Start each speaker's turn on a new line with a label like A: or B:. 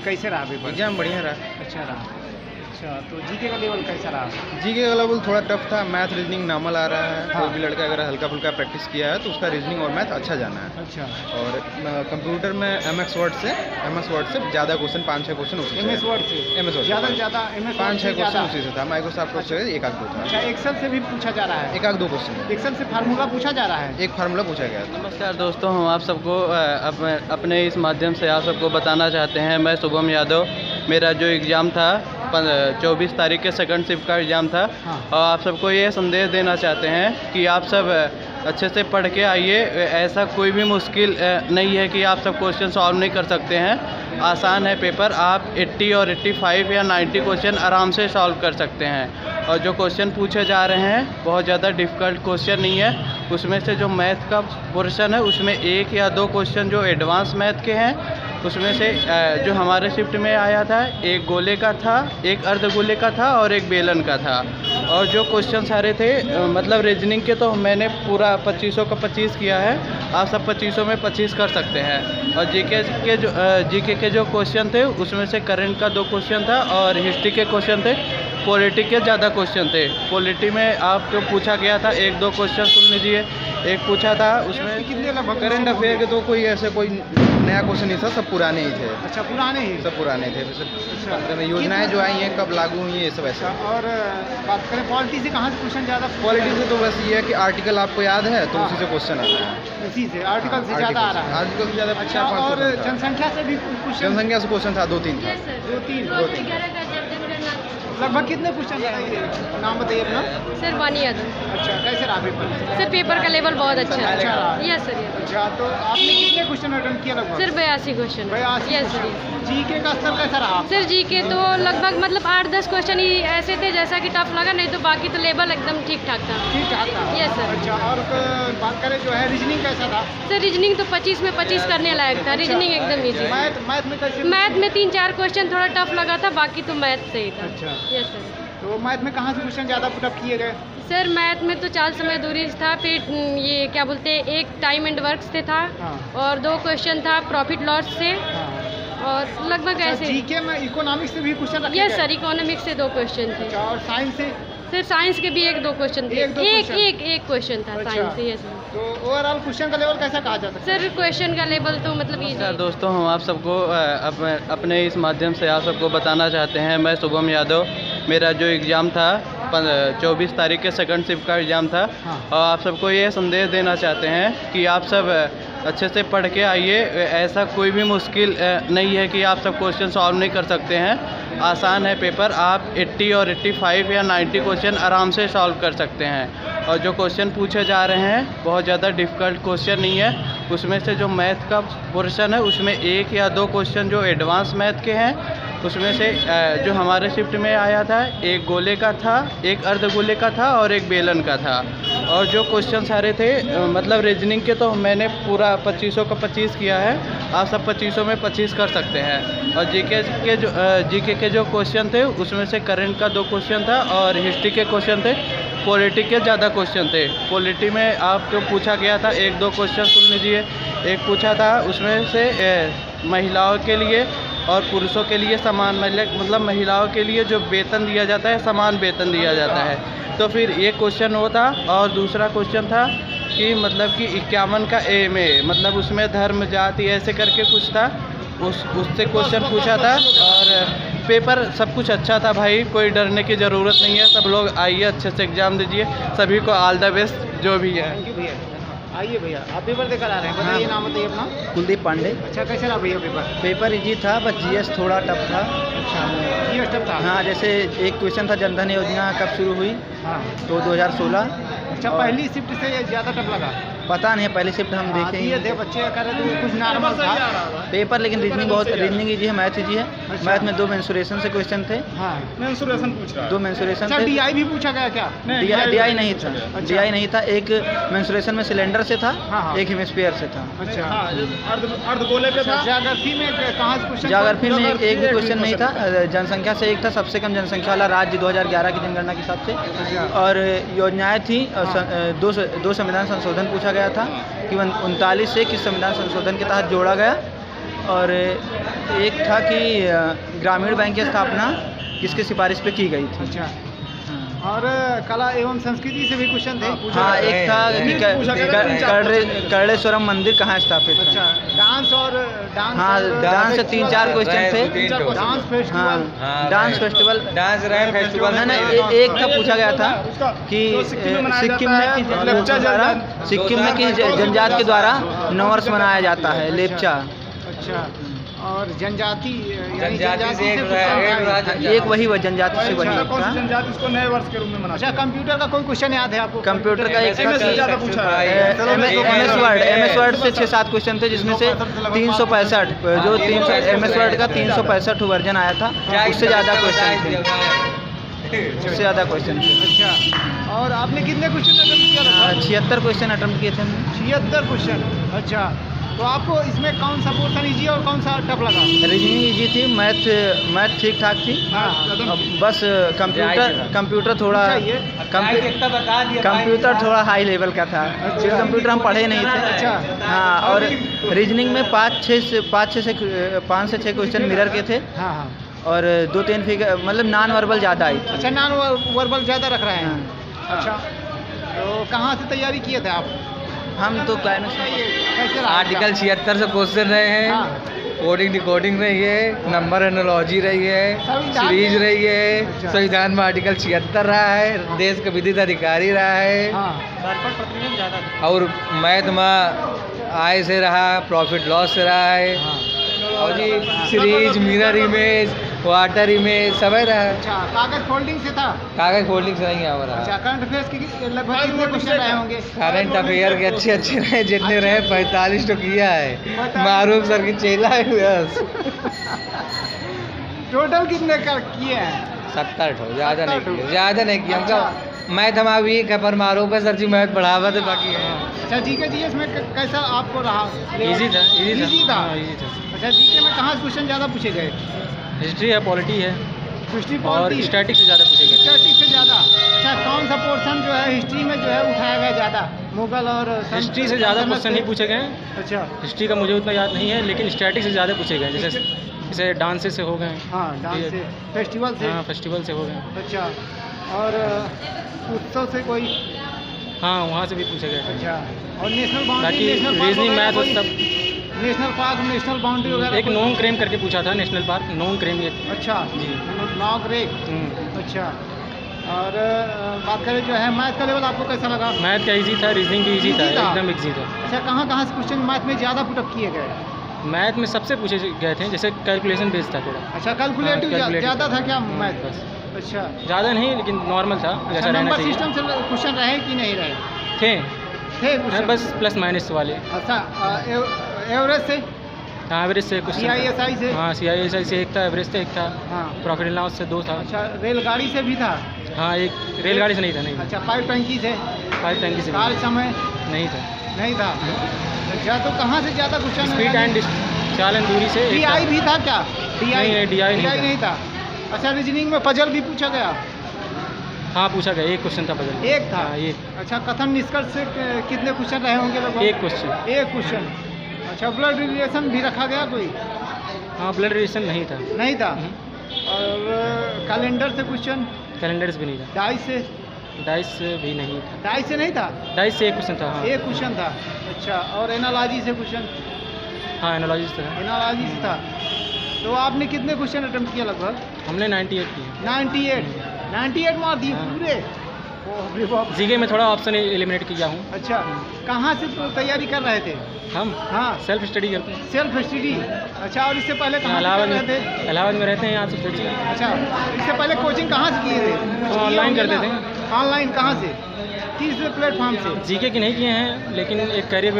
A: कैसे रहा paper?
B: Exam बढ़िया रहा।
A: अच्छा रहा। अच्छा, तो जीके का लेवल कैसा रहा?
B: जीके का लेवल थोड़ा टफ था। मैथ रीजनिंग नॉर्मल आ रहा है।
A: हाँ।
B: कोई भी लड़का अगर हल्का फुल्का प्रैक्टिस किया है तो उसका रीजनिंग और मैथ अच्छा जाना है।
A: अच्छा,
B: और कंप्यूटर में एमएस वर्ड से ज़्यादा क्वेश्चन 5-6 क्वेश्चन उसी
A: एमएस वर्ड से
B: एमएस वर्ड
A: ज़्यादा से ज़्यादा एमएस
B: 5-6 क्वेश्चन उसी से था। माइक्रोसॉफ्ट से एक आध दो था।
A: अच्छा, एक्सेल से भी पूछा जा रहा है?
B: एक आध दो क्वेश्चन,
A: एक्सेल से फार्मूला पूछा जा रहा है?
B: एक फार्मूला पूछा गया था।
C: नमस्कार दोस्तों, हम आप सबको अपने इस माध्यम से आप सबको बताना चाहते हैं। मैं शुभम यादव, मेरा जो एग्ज़ाम था 24 तारीख के सेकंड शिफ्ट का एग्ज़ाम था।
A: हाँ।
C: और आप सबको ये संदेश देना चाहते हैं कि आप सब अच्छे से पढ़ के आइए। ऐसा कोई भी मुश्किल नहीं है कि आप सब क्वेश्चन सॉल्व नहीं कर सकते हैं। आसान है पेपर। आप 80 और 85 या 90 क्वेश्चन आराम से सॉल्व कर सकते हैं। और जो क्वेश्चन पूछे जा रहे हैं बहुत ज़्यादा डिफ़िकल्ट क्वेश्चन नहीं है। उसमें से जो मैथ का पोर्शन है उसमें 1 या 2 क्वेश्चन जो एडवांस मैथ के हैं, उसमें से जो हमारे शिफ्ट में आया था एक गोले का था, एक अर्धगोले का था और एक बेलन का था। और जो क्वेश्चन सारे थे मतलब रीजनिंग के, तो मैंने पूरा 2500 का 25 किया है। आप सब 2500 में 25 कर सकते हैं। और जीके के जो क्वेश्चन थे उसमें से करंट का 2 क्वेश्चन था और हिस्ट्री के क्वेश्चन थे। पॉलिटी के ज़्यादा क्वेश्चन थे। पॉलिटी में आपको पूछा गया था 1-2 क्वेश्चन सुन लीजिए। एक पूछा था उसमें
A: कितने लगभग
B: करंट अफेयर के तो कोई ऐसे कोई नया क्वेश्चन नहीं था, सब पुराने ही थे।
A: अच्छा, पुराने ही
B: सब पुराने थे।
A: अच्छा,
B: योजनाएं जो आई हैं कब लागू हुई हैं ये सब ऐसा।
A: अच्छा। और बात करें पॉलिटी से, कहाँ से क्वेश्चन ज़्यादा?
B: क्वालिटी से तो बस ये है कि आर्टिकल आपको याद है तो
A: हाँ।
B: उसी से क्वेश्चन आता है।
A: इसी से आर्टिकल से ज़्यादा आ रहा है?
B: आर्टिकल से ज़्यादा।
A: अच्छा, और जनसंख्या से भी क्वेश्चन?
B: जनसंख्या से क्वेश्चन था 2-3 था।
A: 2-3 लगभग कितने क्वेश्चन बताइए? नाम बताइए अपना।
D: सर वानी यादव।
A: अच्छा, कैसे रहा पेपर?
D: सर पेपर का लेवल बहुत अच्छा है।
A: अच्छा रहा।
D: Yes sir, yes.
A: अच्छा, तो आपने कितने क्वेश्चन अटेम्प्ट किया लगभग?
D: Sir 82 question.
A: 82
D: yes sir,
A: question. GK का स्तर कैसा रहा?
D: सर जी के तो लगभग मतलब 8-10 क्वेश्चन ही ऐसे थे जैसा कि टफ लगा, नहीं तो बाकी तो लेवल एकदम ठीक ठाक था।
A: ठीक ठाक था?
D: Yes sir.
A: अच्छा, और बात करें जो है रीजनिंग कैसा था?
D: सर रीजनिंग तो 25 में 25 करने लायक था। रीजनिंग एकदम ईजी।
A: मैथ में कैसे?
D: मैथ में 3-4 क्वेश्चन थोड़ा टफ लगा था, बाकी तो मैथ सही था।
A: अच्छा,
D: यस सर।
A: तो मैथ में कहाँ से क्वेश्चन ज़्यादा पुटअप किए गए?
D: सर मैथ में तो 4 समय दूरी था, फिर ये क्या बोलते हैं, एक टाइम एंड वर्क से था।
A: हाँ।
D: और 2 क्वेश्चन था प्रॉफिट लॉस से।
A: हाँ।
D: और लगभग ऐसे।
A: जीके में इकोनॉमिक्स से भी क्वेश्चन रखे
D: यस
A: गए?
D: सर, इकोनॉमिक्स से 2 क्वेश्चन थे।
A: अच्छा, और साइंस से?
D: सर साइंस के भी 1-2 क्वेश्चन थे।
A: 1-2 क्वेश्चन?
D: एक क्वेश्चन था
A: अच्छा।
D: साइंस से। Yes sir.
A: तो ओवरऑल क्वेश्चन का लेवल कैसा कहा जा सकता है?
D: सर क्वेश्चन का लेवल तो मतलब
C: नमस्कार
D: इजी।
C: दोस्तों, हम आप सबको अपने इस माध्यम से आप सबको बताना चाहते हैं। मैं शुभम यादव, मेरा जो एग्ज़ाम था 24 तारीख के सेकंड शिफ्ट का एग्ज़ाम था।
A: हाँ।
C: और आप सबको ये संदेश देना चाहते हैं कि आप सब अच्छे से पढ़ के आइए। ऐसा कोई भी मुश्किल नहीं है कि आप सब क्वेश्चन सॉल्व नहीं कर सकते हैं। आसान है पेपर। आप 80 और 85 या 90 क्वेश्चन आराम से सॉल्व कर सकते हैं। और जो क्वेश्चन पूछे जा रहे हैं बहुत ज़्यादा डिफ़िकल्ट क्वेश्चन नहीं है। उसमें से जो मैथ का पोर्शन है उसमें 1 या 2 क्वेश्चन जो एडवांस मैथ के हैं, उसमें से जो हमारे शिफ्ट में आया था एक गोले का था, एक अर्धगोले का था और एक बेलन का था। और जो क्वेश्चन सारे थे मतलब रीजनिंग के, तो मैंने पूरा 2500 का 25 किया है। आप सब 2500 में 25 कर सकते हैं। और जीके के जो क्वेश्चन थे उसमें से करंट का 2 क्वेश्चन था और हिस्ट्री के क्वेश्चन थे। पॉलिटी के ज़्यादा क्वेश्चन थे। पॉलिटी में आपको पूछा गया था 1-2 क्वेश्चन सुन लीजिए। एक पूछा था उसमें से महिलाओं के लिए और पुरुषों के लिए समान, मतलब महिलाओं के लिए जो वेतन दिया जाता है समान वेतन दिया जाता है। तो फिर एक क्वेश्चन वो था। और दूसरा क्वेश्चन था कि मतलब कि 51 का ए में मतलब उसमें धर्म जाति ऐसे करके कुछ था, उससे क्वेश्चन पूछा था। और पेपर सब कुछ अच्छा था भाई, कोई डरने की ज़रूरत नहीं है। सब लोग आइए, अच्छे से एग्ज़ाम दीजिए। सभी को ऑल द बेस्ट जो भी है।
A: थैंक यू भैया। आइए भैया, आप पेपर देकर आ रहे हैं, बताइए नाम बताइए अपना।
E: कुलदीप पांडे।
A: अच्छा, कैसे रहा भैया पेपर?
E: पेपर इजी था, बस जीएस थोड़ा टफ था।
A: अच्छा, ये स्टेप था?
E: हाँ, जैसे एक क्वेश्चन था जनधन योजना कब शुरू हुई,
A: हाँ।
E: तो 2016।
A: अच्छा, पहली शिफ्ट से ये ज़्यादा टफ लगा?
E: पता नहीं, पहली शिफ्ट हम देखे ही
A: ये थे बच्चे कह रहे थे कुछ नॉर्मल था
E: पेपर, लेकिन रीजनिंग इजी है, मैथ इजी है।
A: अच्छा।
E: मैथ में 2 मेंसुरेशन से क्वेश्चन थे।
A: हाँ, मेंसुरेशन पूछ रहा है।
E: 2 मेंसुरेशन
A: अच्छा,
E: थे।
A: डीआई भी पूछा गया क्या?
E: डीआई नहीं था।
A: अच्छा।
E: डीआई नहीं था। एक मेंसुरेशन में सिलेंडर से था,
A: हाँ, हाँ।
E: एक हेमिस्फीयर से था।
A: अच्छा, अर्धगोले पे था। ज्योग्राफी में कहाँ से क्वेश्चन?
E: ज्योग्राफी में एक भी क्वेश्चन नहीं था। जनसंख्या से एक था, सबसे कम जनसंख्या वाला राज्य 2011 की जनगणना के हिसाब से। और योजनाएं थी। 2 संविधान संशोधन पूछा गया था कि 39 से किस संविधान संशोधन के तहत जोड़ा गया। और एक था कि ग्रामीण बैंक की स्थापना किसकी सिफारिश पे की गई थी।
A: अच्छा, और कला एवं संस्कृति से भी क्वेश्चन थे।
E: हाँ, एक था कि कर्णेश्वरम मंदिर कहाँ स्थापित है।
A: अच्छा, डांस और डांस।
E: हाँ, डांस से 3-4 क्वेश्चन थे।
A: Dance festival.
E: हाँ, डांस फेस्टिवल,
B: डांस रैन फेस्टिवल।
E: नहीं, एक का पूछा गया था कि सिक्किम में किस जनजाति के द्वारा नववर्ष मनाया जाता है, लेप्चा।
A: अच्छा, और जनजाति
B: से
E: एक वही जनजाति से वही था।
A: जनजाति इसको नए वर्ष के रूप में मनाते। अच्छा, कंप्यूटर का कोई क्वेश्चन याद है आपको?
E: कंप्यूटर का एक एमएस वर्ड से 6-7 क्वेश्चन थे, जिसमें से 365 जो एमएस वर्ड का 365 वर्जन आया था, उससे ज़्यादा क्वेश्चन थे।
A: अच्छा, और आपने कितने क्वेश्चन अटेम्प्ट किया था?
E: 76 क्वेश्चन अटेम्प्ट किए थे हमने।
A: 76 क्वेश्चन। अच्छा, तो आपको इसमें कौन सा पोर्शन इजी और कौन सा टफ लगा?
E: रीजनिंग इजी थी, मैथ ठीक ठाक थी। अब बस कंप्यूटर थोड़ा हाई लेवल का था। कंप्यूटर हम पढ़े नहीं थे।
A: अच्छा,
E: हाँ, और रीजनिंग में 5 से 6 क्वेश्चन मिरर के थे।
A: हाँ हाँ,
E: और 2-3 फिगर मतलब नॉन वर्बल ज़्यादा आई थी।
A: अच्छा, नॉन वर्बल ज़्यादा रख रहे हैं। अच्छा, तो कहाँ से तैयारी किए थे आप?
E: हम तो
A: कैसे रहा?
B: आर्टिकल 76 से क्वेश्चन रहे हैं।
A: हाँ।
B: कोडिंग डिकोडिंग रही है, नंबर एनोलॉजी रही है, सीरीज रही है। संविधान में आर्टिकल 76 रहा है, देश का विधिक अधिकारी रहा है।
A: हाँ।
B: और मैथ में आय से रहा, प्रॉफिट लॉस से रहा है।
A: हाँ।
B: और G series, mirror image, water image सब रहा है।
A: अच्छा, कागज फोल्डिंग से था?
B: कागज फोल्डिंग से नहीं आ रहा।
A: अच्छा, करंट अफेयर्स की लगभग कितने क्वेश्चन रहे होंगे?
B: करंट अफेयर के अच्छे रहे, जितने रहे 45 तो किया है। मारूफ सर की चेला है बस।
A: टोटल कितने कर किए हैं?
B: 70 ज़्यादा नहीं किया हमका। मैथ हमारा वीक है, पर मारूफ है सर जी, मैथ बढ़ावा तो बाकी है।
A: अच्छा, जीके जीएस में कैसा आपको रहा?
C: इजी था।
A: अच्छा, जीके में कहाँ से क्वेश्चन ज़्यादा पूछे गए?
C: हिस्ट्री है, पॉलिटी है
A: हिस्ट्री,
C: और
A: पॉलिटी,
C: स्टैटिक से ज़्यादा पूछे गए।
A: स्टैटिक से ज़्यादा। अच्छा, कौन सा पोर्शन जो है हिस्ट्री में जो है उठाया गया ज़्यादा? मुगल और
C: हिस्ट्री से ज़्यादा क्वेश्चन नहीं पूछे गए।
A: अच्छा,
C: हिस्ट्री का मुझे उतना याद नहीं है, लेकिन स्टैटिक से ज़्यादा पूछे गए। जैसे डांस से हो गए।
A: हाँ, डांस से, फेस्टिवल से।
C: हाँ, फेस्टिवल से हो गए।
A: अच्छा, और उत्सव से कोई?
C: हाँ, वहाँ से भी पूछे गए।
A: अच्छा, और नेशनल बाउंड्री,
C: बाकी रीजनिंग, मैथ और सब।
A: नेशनल पार्क, नेशनल बाउंड्री वगैरह?
C: एक नॉन क्रेम करके पूछा था, नेशनल पार्क नॉन क्रेम ये।
A: अच्छा
C: जी,
A: नॉन क्रेम। अच्छा, और बात करें जो है मैथ का लेवल आपको कैसा लगा?
C: मैथ का इजी था, रीजनिंग भी इजी था, एकदम इजी था।
A: अच्छा, कहाँ से क्वेश्चन मैथ में ज़्यादा पुटअप किए गए?
C: मैथ में सबसे पूछे गए थे, जैसे कैलकुलेशन बेस्ड था थोड़ा।
A: अच्छा, कैलकुलेटिव ज़्यादा था क्या मैथ?
C: बस।
A: अच्छा,
C: ज़्यादा नहीं, लेकिन नॉर्मल था, जैसा रहना
A: नंबर
C: चाहिए।
A: सिस्टम से क्वेश्चन रहे कि नहीं रहे?
C: थे
A: क्वेश्चन,
C: बस प्लस माइनस वाले।
A: अच्छा, एवरेज से?
C: हाँ, एवरेज से कुछ।
A: CISI से?
C: हाँ, CISI से एक था, एवरेज से एक था।
A: हाँ,
C: प्रॉफिट एंड लॉस से 2 था।
A: अच्छा, रेलगाड़ी से भी था?
C: हाँ, एक रेलगाड़ी से नहीं था। नहीं।
A: अच्छा, पाइप टंकी से?
C: पाइप टंकी से
A: कार समय?
C: नहीं था।
A: नहीं था। अच्छा, तो कहाँ से ज़्यादा क्वेश्चन?
C: स्पीड एंड चाल एंड दूरी से।
A: DI भी था क्या?
C: DI
A: नहीं था। अच्छा, रीजनिंग में पजल भी पूछा गया?
C: हाँ, पूछा गया, एक क्वेश्चन था पजल।
A: एक था?
C: हाँ, एक।
A: अच्छा, कथन निष्कर्ष से कितने क्वेश्चन रहे होंगे लगभग?
C: एक क्वेश्चन।
A: एक क्वेश्चन। अच्छा, ब्लड रिलेशन भी रखा गया कोई?
C: हाँ, ब्लड रिलेशन नहीं था।
A: नहीं था। और कैलेंडर से क्वेश्चन?
C: कैलेंडर से भी नहीं था।
A: डाइस
C: से भी नहीं था।
A: डाइस से नहीं था?
C: डाइस से एक क्वेश्चन था। हाँ,
A: एक क्वेश्चन था। अच्छा, और एनालॉजी से क्वेश्चन?
C: हाँ, एनालॉजी से था।
A: एनालॉजी से था। तो आपने कितने क्वेश्चन अटेम्प्ट किया लगभग?
C: हमने 98 किए।
A: 98 मार दिए पूरे?
C: जीके में थोड़ा ऑप्शन एलिमिनेट किया हूँ।
A: अच्छा, कहाँ से तैयारी कर रहे थे?
C: हम?
A: हाँ,
C: सेल्फ स्टडी करते हैं।
A: Self study. अच्छा, और इससे पहले कहाँ
C: इलाहाबाद
A: से कर रहे थे?
C: इलाहाबाद में रहते हैं, यहाँ से स्टडी।
A: अच्छा, इससे पहले कोचिंग कहाँ से किए थे?
C: ऑनलाइन करते थे।
A: ऑनलाइन कहाँ से? किस प्लेटफॉर्म से?
C: जीके की नहीं किए हैं, लेकिन एक करियर